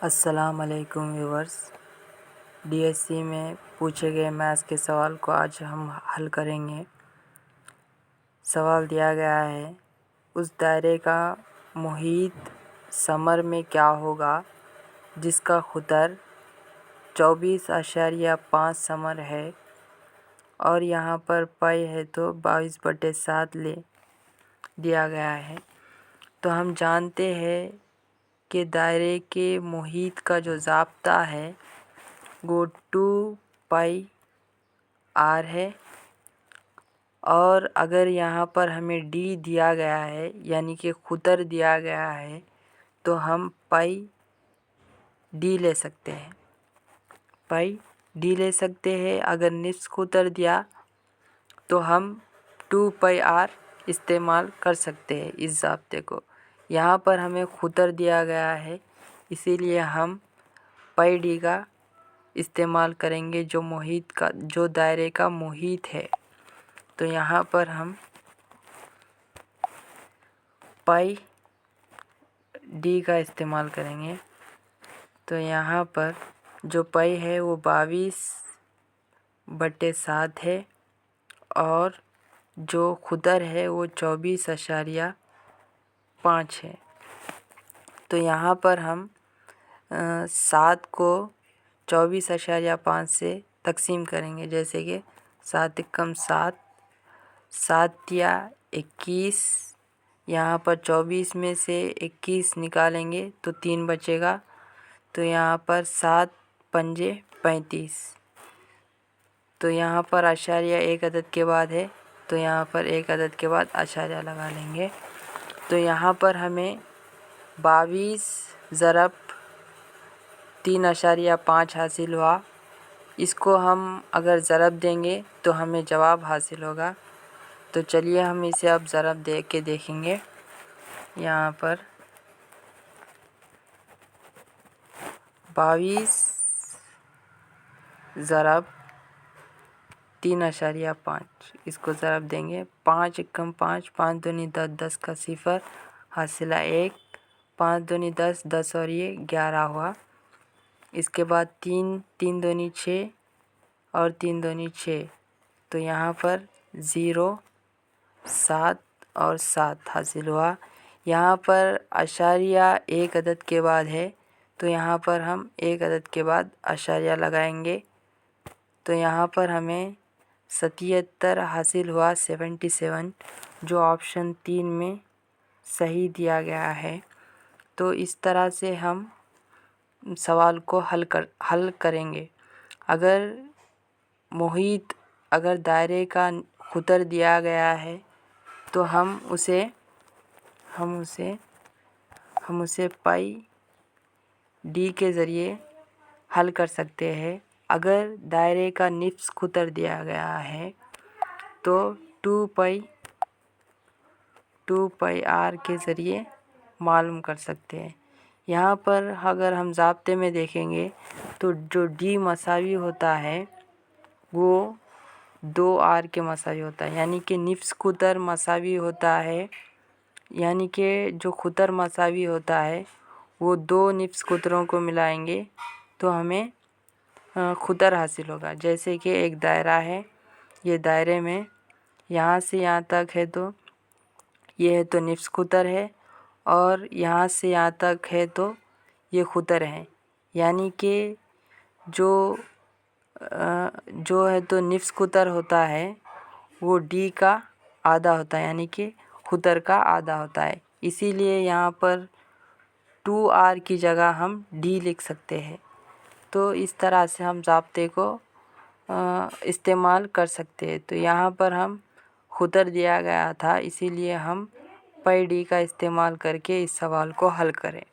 السلام علیکم viewers, D S C میں پوچھے گئے میتھس کے سوال کو آج ہم حل کریں گے۔ سوال دیا گیا ہے، اس دائرے کا محیط ثمر میں کیا ہوگا جس کا قطر 24.5 ثمر ہے اور یہاں پر پائی ہے تو 22/7 لے دیا گیا ہے۔ تو ہم جانتے ہیں کہ دائرے کے محیط کا جو ضابطہ ہے وہ 2πr ہے، اور اگر یہاں پر ہمیں ڈی دیا گیا ہے یعنی کہ قطر دیا گیا ہے تو ہم پائی ڈی لے سکتے ہیں اگر نصف قطر دیا تو ہم 2πr استعمال کر سکتے ہیں اس ضابطے کو۔ یہاں پر ہمیں قطر دیا گیا ہے، اسی لیے ہم پائی ڈی کا استعمال کریں گے جو دائرے کا محیط ہے۔ تو یہاں پر ہم پائی ڈی کا استعمال کریں گے۔ تو یہاں پر جو پائی ہے وہ 22/7 ہے اور جو قطر ہے وہ 24.5 ہے۔ تو یہاں پر ہم 7 کو 24.5 سے تقسیم کریں گے، جیسے کہ 7 × 7 7 یا 21، یہاں پر 24 میں سے 21 نکالیں گے تو 3 بچے گا، تو یہاں پر 7 × 5 = 35۔ تو یہاں پر اشاریہ ایک عدد کے بعد ہے تو یہاں پر ایک عدد کے بعد اشاریہ لگا لیں گے۔ تو یہاں پر ہمیں 22 ضرب 3.5 حاصل ہوا۔ اس کو ہم اگر ضرب دیں گے تو ہمیں جواب حاصل ہوگا۔ تو چلیے ہم اسے اب ضرب دے کے دیکھیں گے۔ یہاں پر 22 ضرب 3.5، اس کو ضرب دیں گے۔ 5 × 5 5 × 2 = 10 10 کا 0 حاصلہ 1، 5 × 2 = 10 10 اور یہ 11 ہوا۔ اس کے بعد 3 3 × 2 = 6 اور 3 2 = 6، تو یہاں پر 0 7 اور 7 حاصل ہوا۔ یہاں پر اشاریہ ایک عدد کے بعد ہے تو یہاں پر ہم ایک عدد کے بعد اشاریہ لگائیں گے، تو یہاں پر ہمیں 77 حاصل ہوا، 77، جو آپشن 3 میں صحیح دیا گیا ہے۔ تو اس طرح سے ہم سوال کو حل کریں گے۔ اگر دائرے کا قطر دیا گیا ہے تو ہم اسے پائی ڈی کے ذریعے حل کر سکتے ہیں۔ اگر دائرے کا نصف قطر دیا گیا ہے تو 2πr کے ذریعے معلوم کر سکتے ہیں۔ یہاں پر اگر ہم ضابطے میں دیکھیں گے تو جو ڈی مساوی ہوتا ہے وہ 2r کے مساوی ہوتا ہے، یعنی کہ نصف قطر مساوی ہوتا ہے، یعنی کہ جو قطر مساوی ہوتا ہے وہ دو نصف قطروں کو ملائیں گے تو ہمیں قطر حاصل ہوگا۔ جیسے کہ ایک دائرہ ہے، یہ دائرے میں یہاں سے یہاں تک ہے تو یہ ہے تو نصف قطر ہے، اور یہاں سے یہاں تک ہے تو یہ قطر ہے، یعنی کہ جو ہے تو نصف قطر ہوتا ہے وہ ڈی کا آدھا ہوتا ہے، یعنی کہ قطر کا آدھا ہوتا ہے، اسی لیے یہاں پر 2r کی جگہ ہم ڈی لکھ سکتے ہیں۔ تو اس طرح سے ہم ضابطے کو استعمال کر سکتے ہیں۔ تو یہاں پر ہم قطر دیا گیا تھا، اسی لیے ہم پائی ڈی کا استعمال کر کے اس سوال کو حل کریں۔